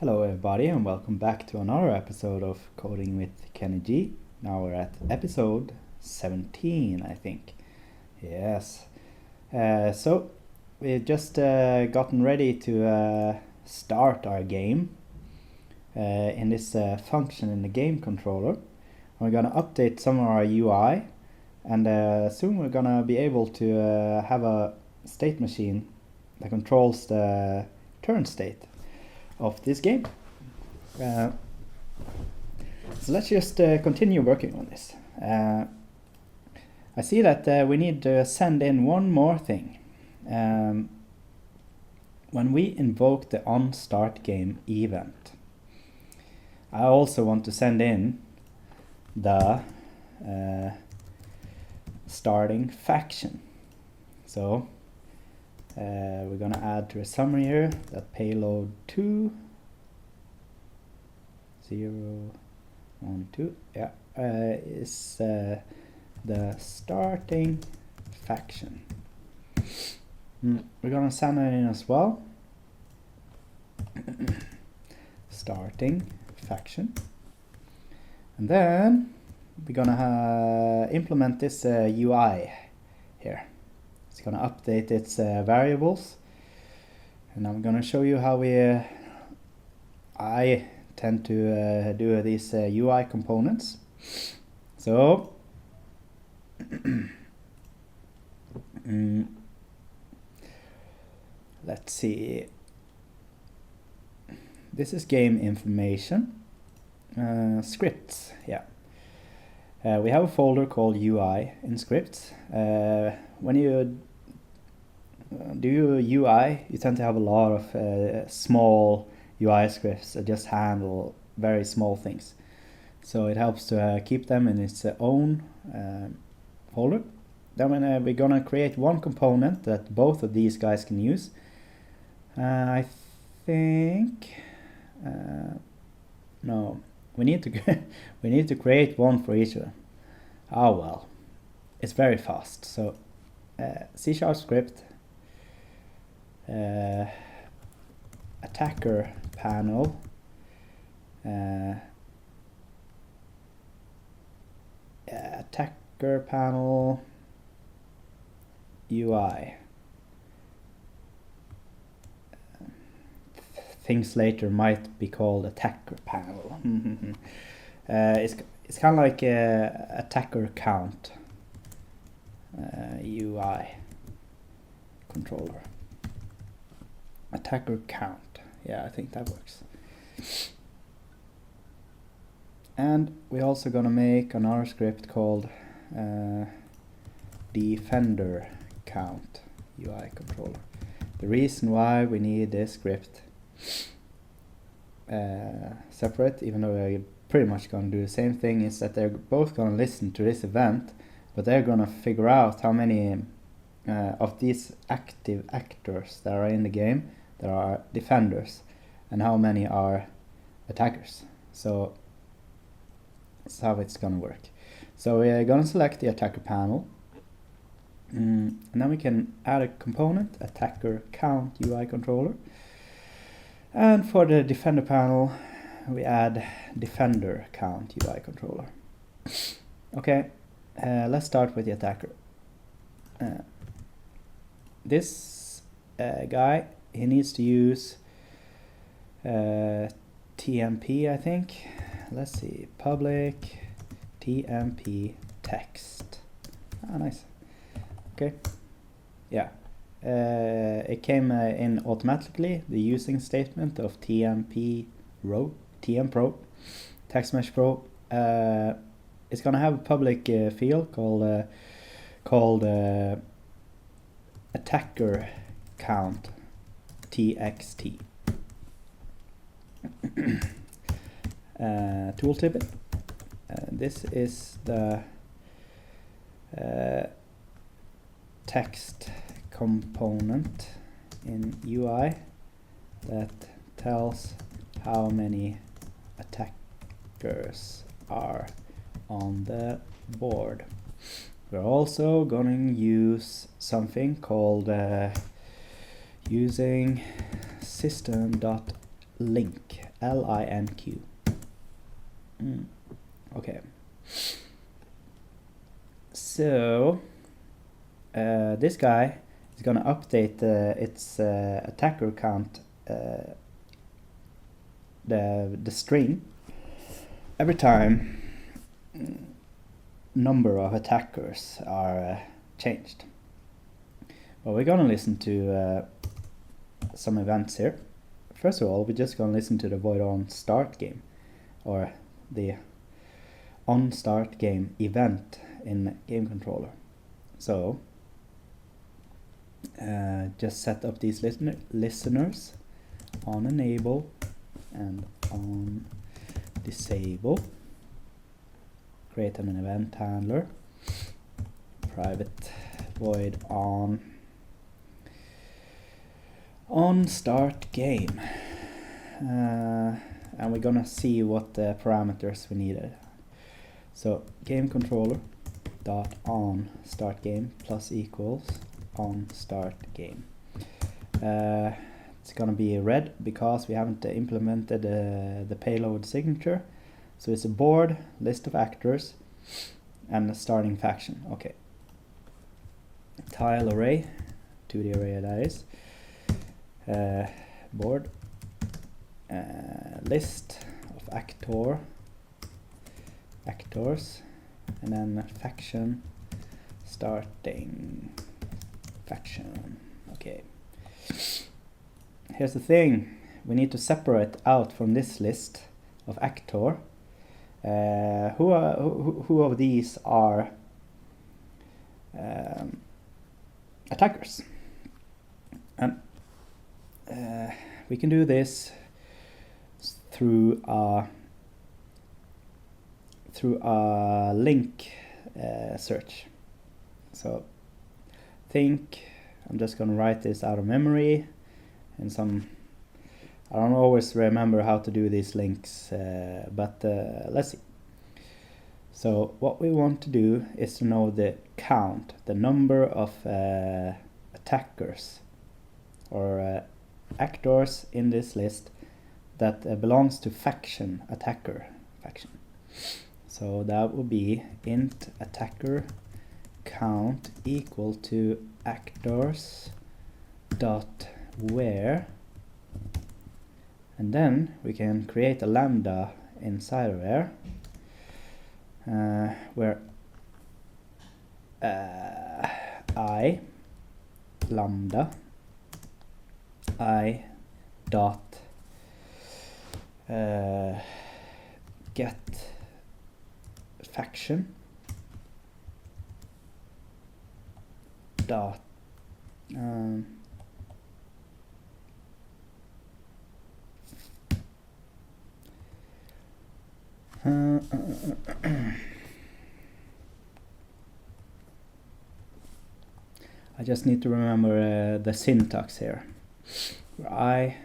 Hello everybody and welcome back to another episode of Coding with Kenny G. Now we're at episode 17, I think. Yes. So we've just gotten ready to start our game in this function in the game controller. We're gonna update some of our UI and soon we're gonna be able to have a state machine that controls the turn state of this game. So let's just continue working on this. I see that we need to send in one more thing. When we invoke the onStartGame event, I also want to send in the starting faction. So we're gonna add to a summary here that payload 2 0 1 2 is the starting faction. We're gonna send it in as well. Starting faction, and then we're gonna implement this UI here. It's gonna update its variables, and I'm gonna show you how I tend to do these UI components. So let's see. This is game information, scripts. We have a folder called UI in scripts. When you do UI, you tend to have a lot of small UI scripts that just handle very small things. So it helps to keep them in its own folder. Then we're gonna create one component that both of these guys can use. I think no, we need to create one for each of them. Oh well, it's very fast. So C# script attacker panel attacker panel UI. Things later might be called attacker panel. It's kind of like attacker count UI controller. Attacker count. Yeah, I think that works. And we're also gonna make another script called defender count UI controller. The reason why we need this script separate, even though we're pretty much gonna do the same thing, is that they're both gonna listen to this event, but they're gonna figure out how many of these active actors that are in the game that are defenders and how many are attackers. So that's how it's gonna work. So we're gonna select the attacker panel, and then we can add a component, attacker count UI controller, and for the defender panel we add defender count UI controller. Okay, let's start with the attacker. This guy, he needs to use TMP, I think. Let's see, public TMP text. Ah, nice. Okay, yeah. It came in automatically, the using statement of TMP row, TM Pro, text mesh pro. It's gonna have a public field called attacker count txt. Tooltip. This is the text component in UI that tells how many attackers are on the board. We're also going to use something called using system.out link, L-I-N-Q. Okay. So this guy is gonna update its attacker count, the string, every time number of attackers are changed. Well, we're gonna listen to some events here. First of all, we're just gonna listen to the void on start game, or the on start game event in game controller. So just set up these listeners on enable and on disable. Create an event handler, private void on start game, and we're gonna see what parameters we needed. So game controller dot on start game plus equals on start game. It's gonna be red because we haven't implemented the payload signature. So it's a board, list of actors, and a starting faction. Okay. Tile array, 2D array that is. Board, list of actors, and then faction, starting faction. Okay. Here's the thing, we need to separate out from this list of actor who of these are attackers. And we can do this through a link search. So I'm just gonna write this out of memory, and I don't always remember how to do these links, but let's see. So what we want to do is to know the count, the number of attackers or actors in this list that belongs to attacker faction. So that will be int attacker count equal to actors dot where, and then we can create a lambda inside of there where I lambda I dot get faction dot I just need to remember the syntax here. I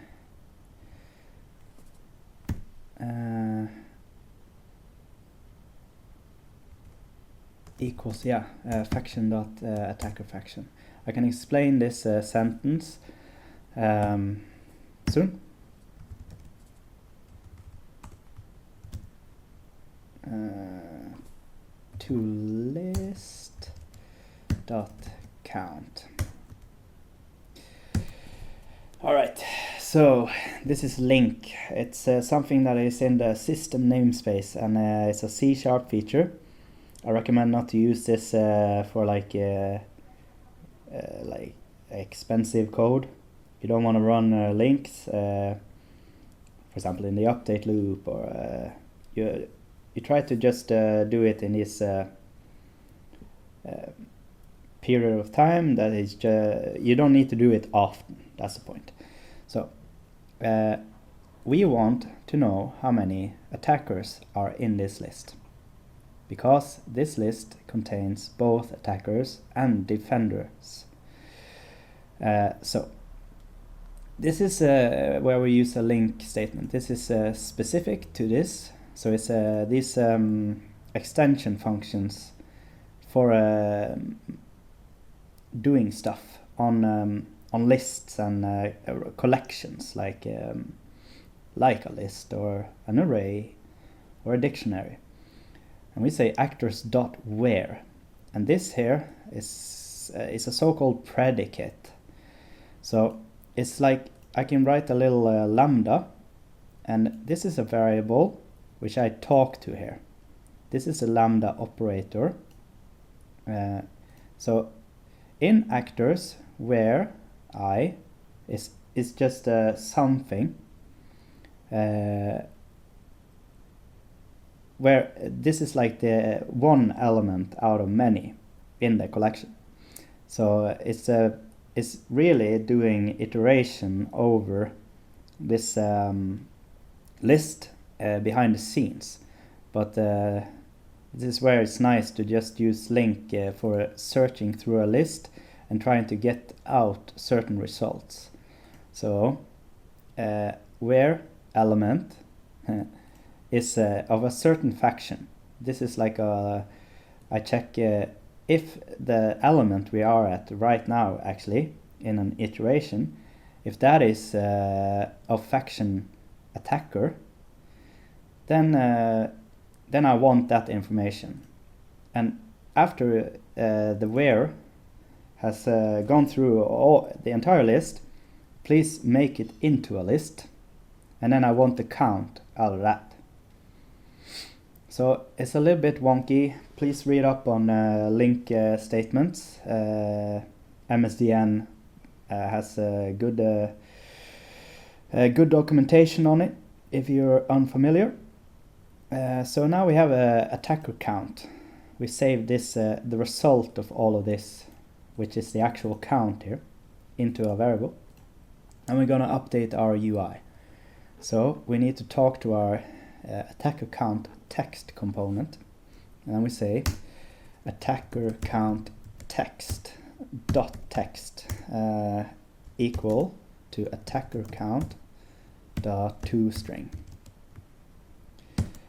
equals faction dot attacker faction. I can explain this sentence soon. To list dot count. All right, so this is link. It's something that is in the system namespace, and it's a C# feature. I recommend not to use this for like expensive code. You don't want to run links, for example, in the update loop, or you try to just do it in this period of time that is you don't need to do it often. That's the point. So we want to know how many attackers are in this list, because this list contains both attackers and defenders. So this is where we use a link statement. This is specific to this. So it's these extension functions for doing stuff on lists and collections, like like a list or an array or a dictionary. And we say actors.where, and this here is a so-called predicate. So it's like I can write a little lambda, and this is a variable which I talk to here. This is a lambda operator. So in actors where I is just something where this is like the one element out of many in the collection. So it's really doing iteration over this list behind the scenes. But this is where it's nice to just use link for searching through a list and trying to get out certain results. So where element is of a certain faction. This is like I check if the element we are at right now, actually in an iteration, if that is of faction attacker, then I want that information. And after the where has gone through the entire list, please make it into a list, and then I want the count out of that. So it's a little bit wonky. Please read up on link statements. MSDN has good documentation on it if you're unfamiliar. So now we have a attacker count. We save this the result of all of this, which is the actual count here, into a variable, and we're gonna update our UI. So we need to talk to our attacker count text component, and then we say attacker count text dot text equal to attacker count dot toString,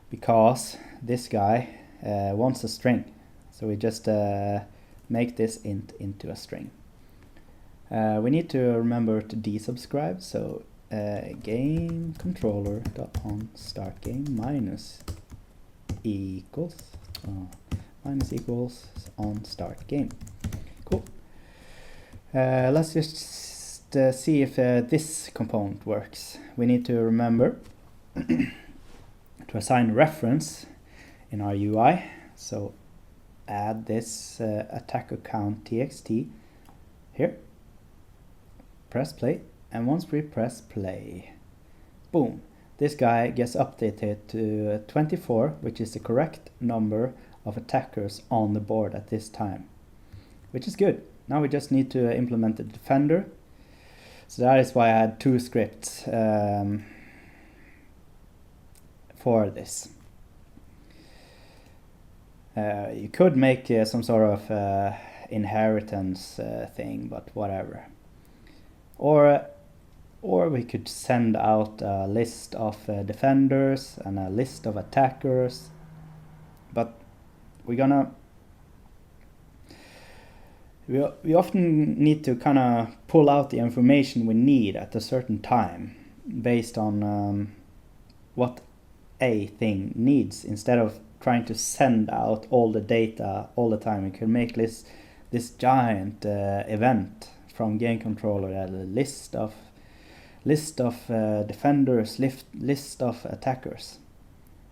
because this guy wants a string, so we just make this int into a string. We need to remember to desubscribe, so game controller dot on start game minus equals on start game. Cool. Let's just see if this component works. We need to remember to assign reference in our UI. So add this attacker count txt here. Press play, and once we press play, boom, this guy gets updated to 24, which is the correct number of attackers on the board at this time, which is good. Now we just need to implement the defender. So that is why I had two scripts for this. You could make some sort of inheritance thing, but whatever. Or we could send out a list of defenders and a list of attackers, but we often need to kind of pull out the information we need at a certain time based on what a thing needs, instead of trying to send out all the data all the time. We can make this giant event from game controller, a list of defenders, list of attackers.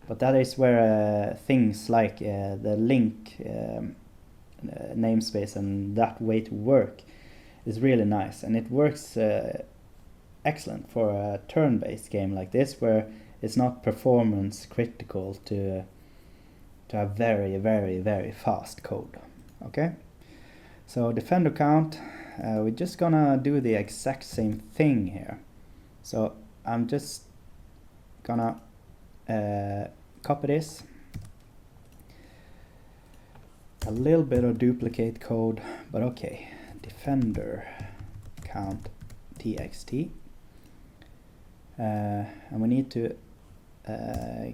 But that is where things like the link namespace and that way to work is really nice, and it works excellent for a turn-based game like this, where it's not performance critical to have very, very, very fast code. Okay, so defender count, we're just gonna do the exact same thing here. So I'm just gonna copy this, a little bit of duplicate code, but okay. Defender count txt, and we need to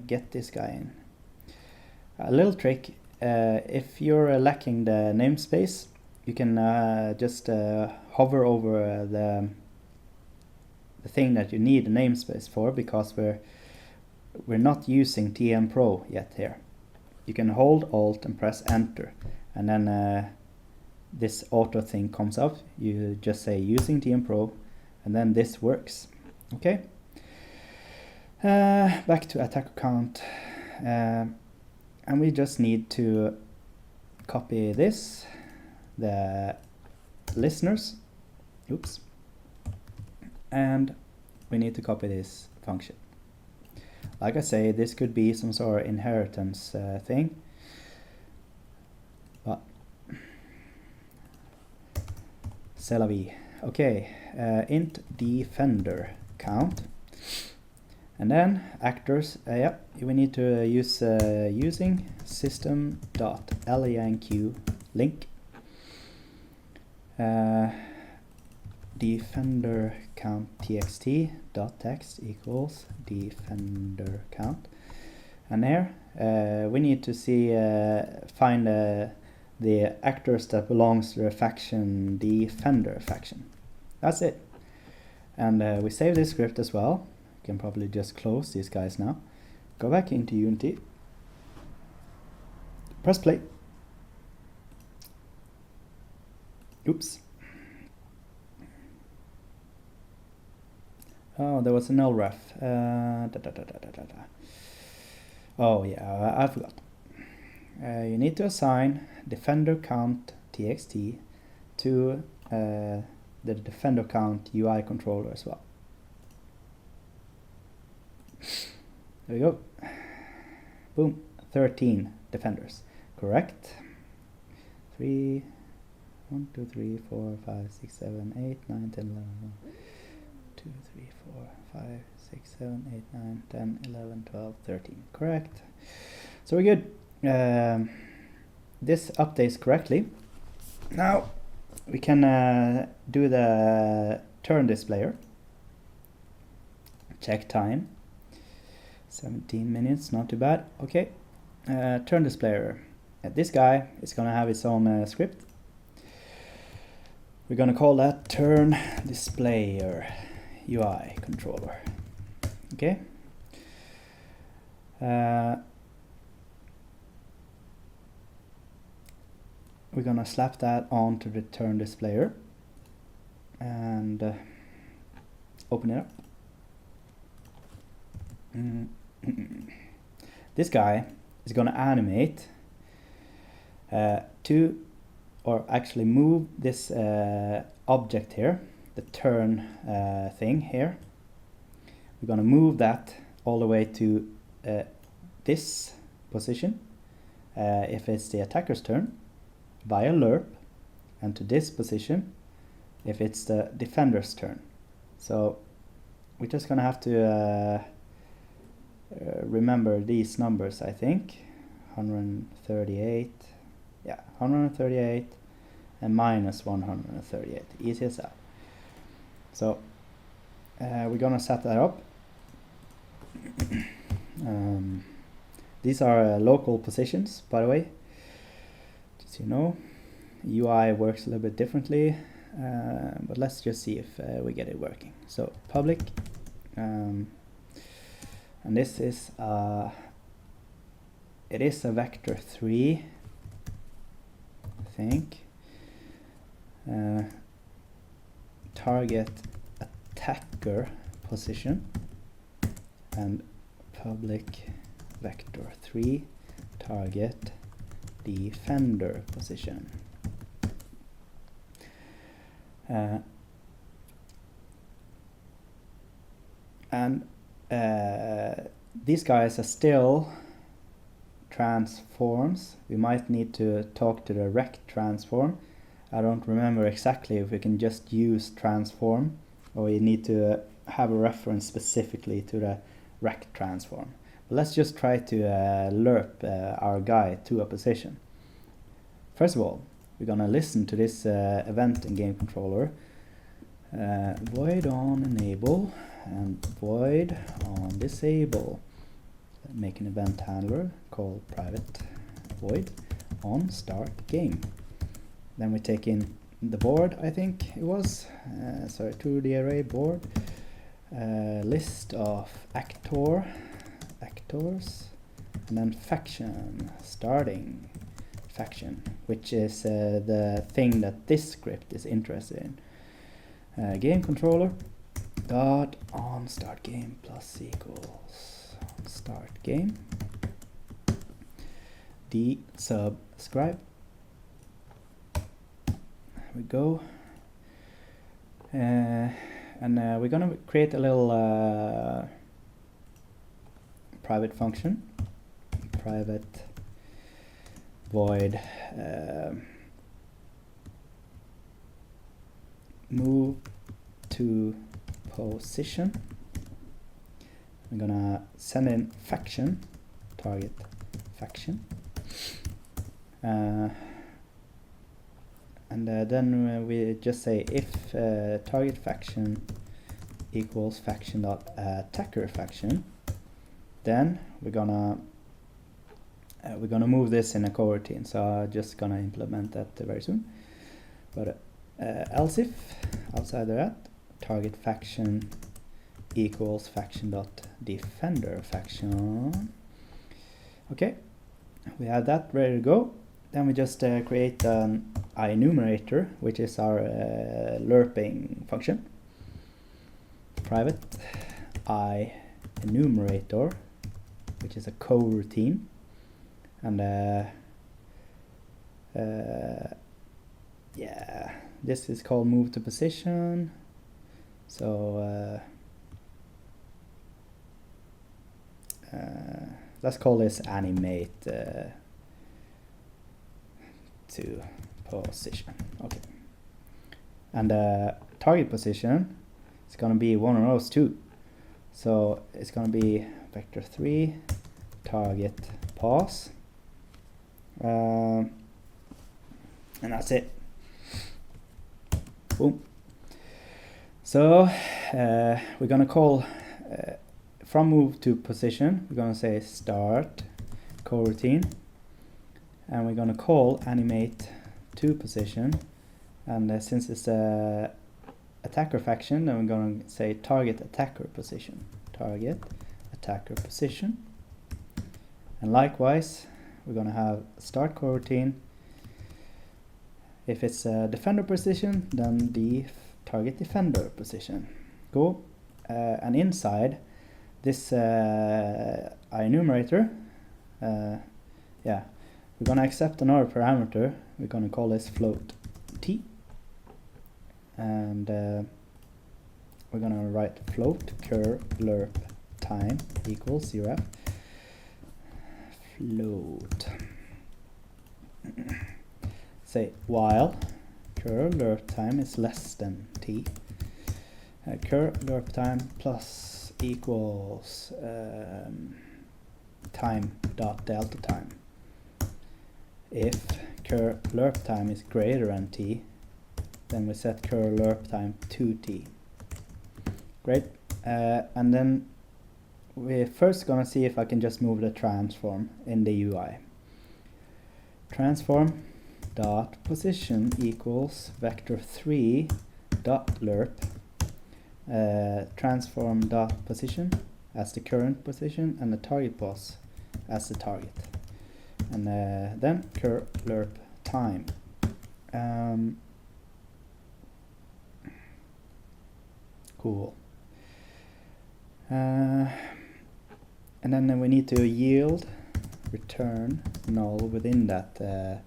get this guy in. A little trick, if you're lacking the namespace, you can just hover over the the thing that you need a namespace for, because we're not using TM Pro yet here. You can hold Alt and press Enter, and then this auto thing comes up. You just say using TM Pro, and then this works. Okay. Back to attacker count, and we just need to copy this, the listeners, oops, and we need to copy this function. Like I say, this could be some sort of inheritance thing, but c'est la vie. Okay, int defender count, and then actors. Yeah, we need to use using system.lenq link defender count txt dot text equals defender count, and there we need to see find the actors that belongs to the faction defender faction. That's it. And we save this script as well. You can probably just close these guys now. Go back into Unity, press play. Oops. Oh, there was an LREF. Oh yeah, I forgot. You need to assign defender count txt to the defender count UI controller as well. There we go. Boom. 13 defenders. Correct. 1, 2, 3, 4, 5, 6, 7, 8, 9, 10, 11. 2, 3, 4, 5, 6, 7, 8, 9, 10, 11, 12, 13. Correct. So we're good. This updates correctly. Now we can do the turn displayer. Check time. 17 minutes, not too bad. Okay. Turn displayer. This guy is going to have its own script. We're going to call that turn displayer UI controller. Okay. We're going to slap that onto the turn displayer and open it up. This guy is going to animate to, or actually move this object here, the turn thing here. We're going to move that all the way to this position if it's the attacker's turn via lerp, and to this position if it's the defender's turn. So we're just going to have to remember these numbers, I think. 138, yeah, 138 and minus 138, easy as that. So we're gonna set that up. These are local positions, by the way, just so you know. UI works a little bit differently, but let's just see if we get it working. So public, and this is it is a vector 3, I think. Target attacker position, and public vector 3 target defender position. And these guys are still transforms. We might need to talk to the rect transform. I don't remember exactly if we can just use transform, or we need to have a reference specifically to the rect transform. But let's just try to lerp our guy to a position. First of all, we're gonna listen to this event in game controller. Void on enable and void on disable. Make an event handler called private void on start game. Then we take in the board, I think it was, sorry, to the array board, list of actors, and then faction, starting faction, which is the thing that this script is interested in. Game controller dot on start game plus equals start game d subscribe. There we go. And we're gonna create a little private function, private void move to position. I'm gonna send in faction, target faction, and then we just say if target faction equals faction dot attacker faction, then we're gonna move this in a coroutine. So I'm just gonna implement that very soon. But else if outside of that, target faction equals faction dot defender faction. Okay, we have that ready to go. Then we just create an enumerator, which is our lerping function. Private enumerator, which is a coroutine, and yeah, this is called move to position. So let's call this animate to position. Okay, and target position is going to be one of those two. So it's going to be vector 3 target pos, and that's it. Boom. So we're going to call from move to position, we're going to say start coroutine, and we're going to call animate to position, and since it's a attacker faction, then we're going to say target attacker position, target attacker position. And likewise, we're going to have start coroutine. If it's a defender position, then the target defender position. Cool. And inside this enumerator, yeah, we're going to accept another parameter. We're going to call this float t, and we're going to write float cur lerp time equals 0f float. Say while cur lerp time is less than t, cur lerp time plus equals time dot delta time. If cur lerp time is greater than t, then we set cur lerp time to t. Great. And then we're first gonna see if I can just move the transform in the UI. Transform dot position equals vector 3 dot lerp transform dot position as the current position and the target pos as the target, and then cur lerp time. Cool. And then we need to yield return null within that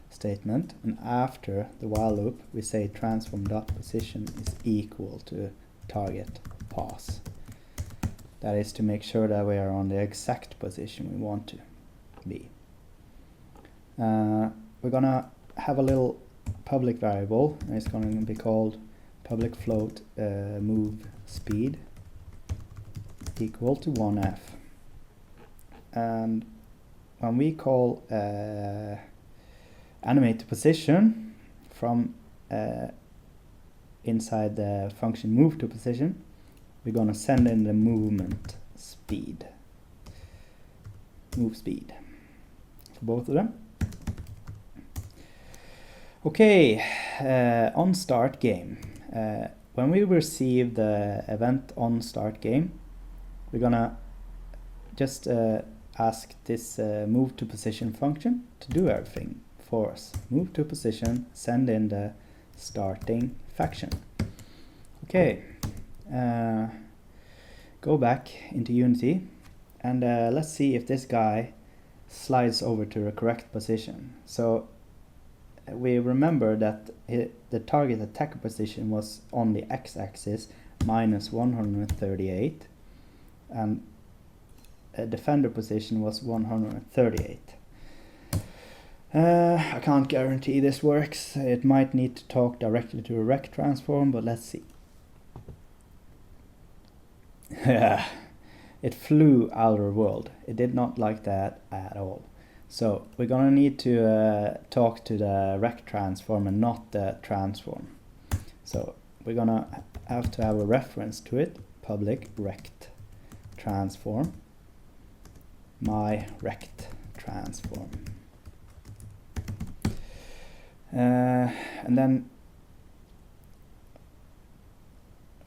statement, and after the while loop we say transform dot position is equal to target pos. That is to make sure that we are on the exact position we want to be. We're gonna have a little public variable, and it's going to be called public float move speed equal to 1f. And when we call animate to position from inside the function move to position, we're going to send in the movement speed, move speed for both of them. Okay, on start game, when we receive the event on start game, we're gonna just ask this move to position function to do everything for us. Move to position, send in the starting faction. Okay, go back into Unity and let's see if this guy slides over to the correct position. So we remember that the target attacker position was on the x-axis minus 138 and a defender position was 138. I can't guarantee this works. It might need to talk directly to a rect transform, but let's see. It flew outer world. It did not like that at all. So we're gonna need to talk to the rect transform and not the transform. So we're gonna have to have a reference to it. Public rect transform. My rect transform. And then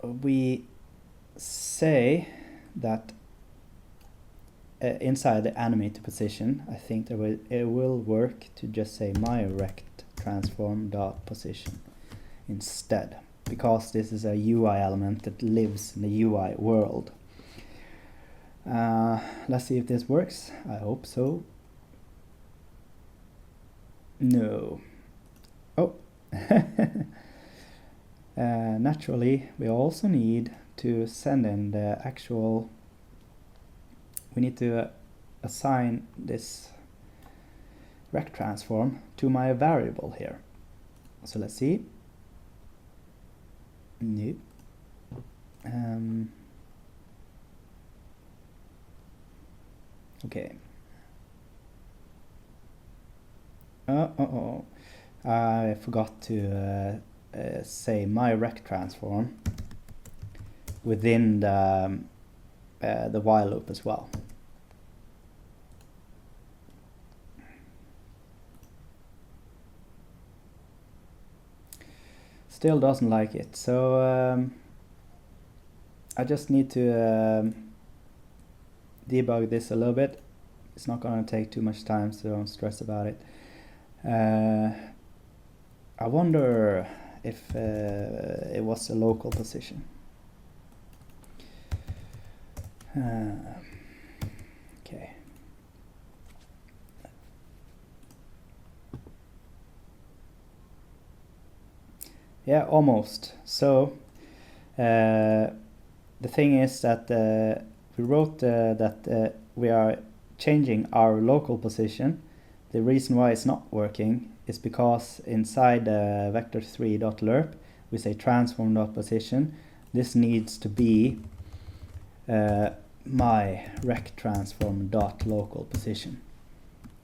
we say that inside the animate position, I think it will work to just say my rect transform dot position instead, because this is a UI element that lives in the UI world. Let's see if this works. I hope so. No. Oh. Naturally, we also need to send in the actual. We need to assign this rect transform to my variable here. So let's see. No. Okay. I forgot to say my rect transform within the while loop as well. Still doesn't like it, so I just need to debug this a little bit. It's not going to take too much time, so don't stress about it. I wonder if it was a local position. Okay. Yeah, almost. So the thing is that we wrote that we are changing our local position. The reason why it's not working is because inside vector3.lerp we say transform.position. This needs to be my rect transform dot local position.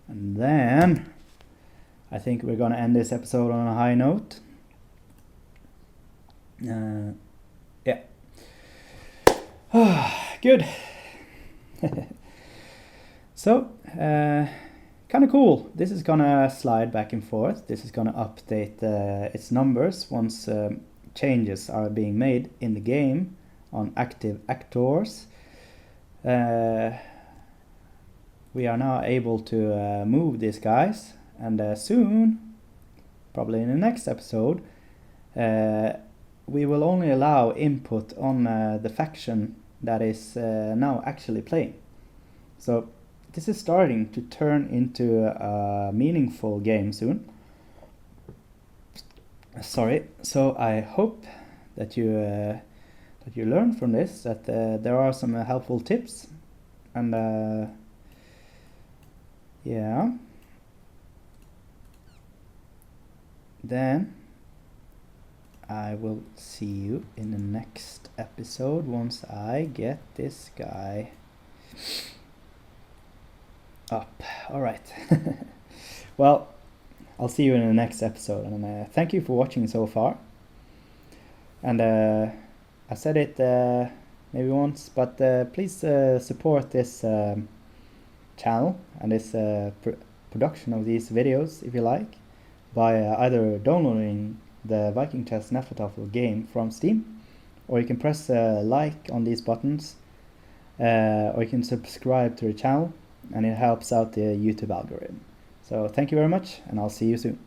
And then I think we're gonna end this episode on a high note. Yeah. Good. So kind of cool. This is gonna slide back and forth. This is gonna update its numbers once changes are being made in the game on active actors. We are now able to move these guys, and soon, probably in the next episode, we will only allow input on the faction that is now actually playing. So this is starting to turn into a meaningful game soon. Sorry. So I hope that you learn from this, that there are some helpful tips, and yeah. Then I will see you in the next episode once I get this guy up. All right. Well, I'll see you in the next episode, and thank you for watching so far. And I said it maybe once, but please support this channel and this production of these videos, if you like, by either downloading the Viking Chess Hnefatafl game from Steam, or you can press like on these buttons, or you can subscribe to the channel, and it helps out the YouTube algorithm. So thank you very much, and I'll see you soon.